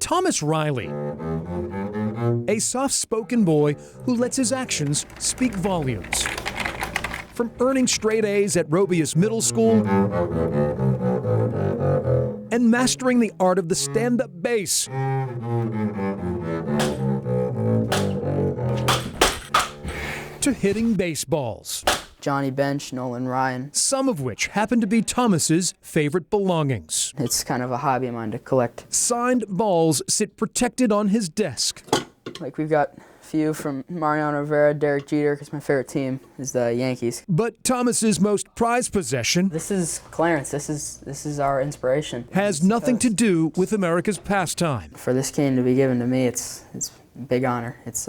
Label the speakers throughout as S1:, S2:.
S1: Thomas Riley, a soft-spoken boy who lets his actions speak volumes. From earning straight A's at Robius Middle School and mastering the art of the stand-up bass to hitting baseballs.
S2: Johnny Bench, Nolan Ryan.
S1: Some of which happen to be Thomas's favorite belongings.
S2: It's kind of a hobby of mine to collect.
S1: Signed balls sit protected on his desk.
S2: Like we've got a few from Mariano Rivera, Derek Jeter, because my favorite team is the Yankees.
S1: But Thomas's most prized possession,
S2: this is Clarence. This is our inspiration.
S1: Has nothing to do with America's pastime.
S2: For this cane to be given to me, it's a big honor. It's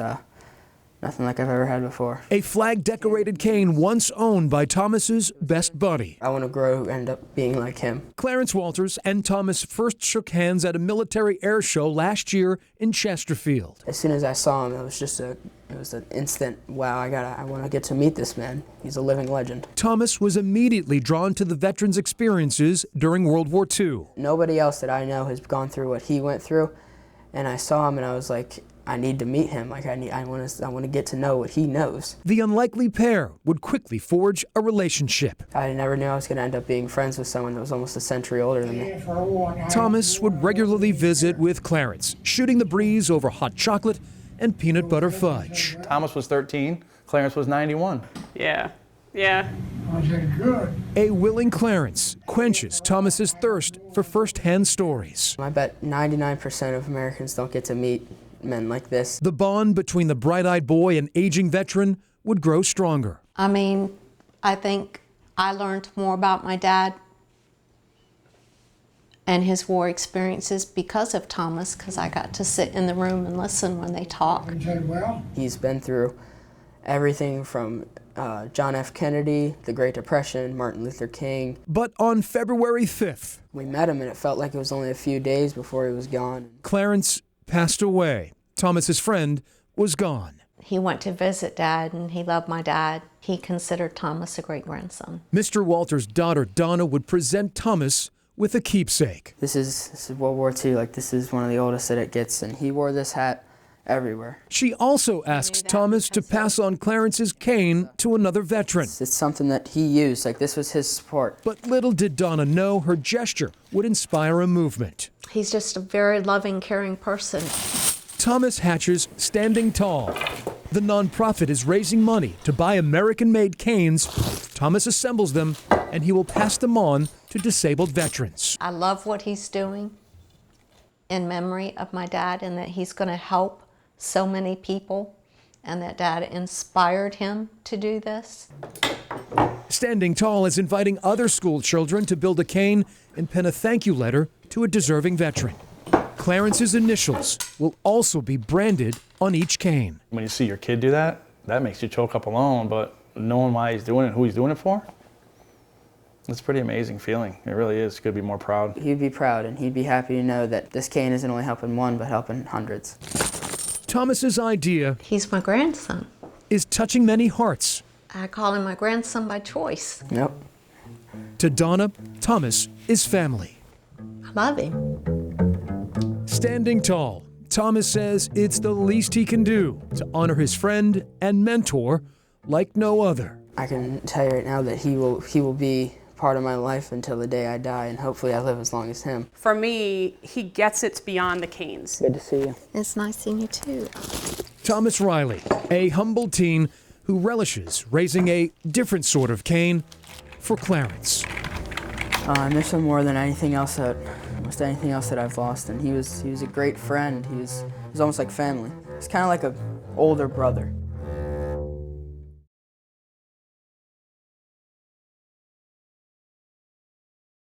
S2: nothing like I've ever had before.
S1: A flag-decorated cane once owned by Thomas's best buddy.
S2: I want to grow, end up being like him.
S1: Clarence Walters and Thomas first shook hands at a military air show last year in Chesterfield.
S2: As soon as I saw him, it was an instant, wow, I want to get to meet this man. He's a living legend.
S1: Thomas was immediately drawn to the veterans' experiences during World War II.
S2: Nobody else that I know has gone through what he went through, and I saw him and I was like, I need to meet him. Like I want to get to know what he knows.
S1: The unlikely pair would quickly forge a relationship.
S2: I never knew I was going to end up being friends with someone that was almost a century older than me.
S1: Thomas would regularly visit with Clarence, shooting the breeze over hot chocolate and peanut butter fudge.
S3: Thomas was 13, Clarence was 91.
S4: Yeah.
S5: Good.
S1: A willing Clarence quenches Thomas's thirst for first-hand stories.
S2: I bet 99% of Americans don't get to meet men like this.
S1: The bond between the bright-eyed boy and aging veteran would grow stronger.
S6: I mean, I think I learned more about my dad and his war experiences because of Thomas, because I got to sit in the room and listen when they talk.
S2: He's been through everything from John F. Kennedy, the Great Depression, Martin Luther King.
S1: But on February 5th,
S2: we met him and it felt like it was only a few days before he was gone.
S1: Clarence passed away. Thomas's friend was gone.
S6: He went to visit Dad and he loved my dad. He considered Thomas a great-grandson.
S1: Mr. Walters' daughter Donna would present Thomas with a keepsake.
S2: This is World War II, like this is one of the oldest that it gets, and he wore this hat everywhere.
S1: She also asks Thomas to pass on Clarence's cane to another veteran.
S2: It's something that he used, like this was his support.
S1: But little did Donna know her gesture would inspire a movement.
S6: He's just a very loving, caring person.
S1: Thomas Hatcher's Standing Tall. The nonprofit is raising money to buy American-made canes. Thomas assembles them, and he will pass them on to disabled veterans.
S6: I love what he's doing in memory of my dad, and that he's going to help so many people, and that Dad inspired him to do this.
S1: Standing Tall is inviting other school children to build a cane and pen a thank you letter to a deserving veteran. Clarence's initials will also be branded on each cane.
S3: When you see your kid do that, that makes you choke up alone, but knowing why he's doing it, who he's doing it for, it's a pretty amazing feeling. It really is. You could be more proud.
S2: He'd be proud, and he'd be happy to know that this cane isn't only helping one, but helping hundreds.
S1: Thomas's idea,
S6: He's my grandson.
S1: is touching many hearts.
S6: I call him my grandson by choice.
S2: Yep.
S1: To Donna, Thomas is family.
S6: I love him.
S1: Standing Tall, Thomas says it's the least he can do to honor his friend and mentor like no other.
S2: I can tell you right now that he will be part of my life until the day I die, and hopefully I live as long as him.
S4: For me, he gets it beyond the canes.
S2: Good to see you.
S6: It's nice seeing you too.
S1: Thomas Riley, a humble teen who relishes raising a different sort of cane for Clarence.
S2: I miss him more than anything else that I've lost, and he was a great friend. He was almost like family. He's kind of like an older brother.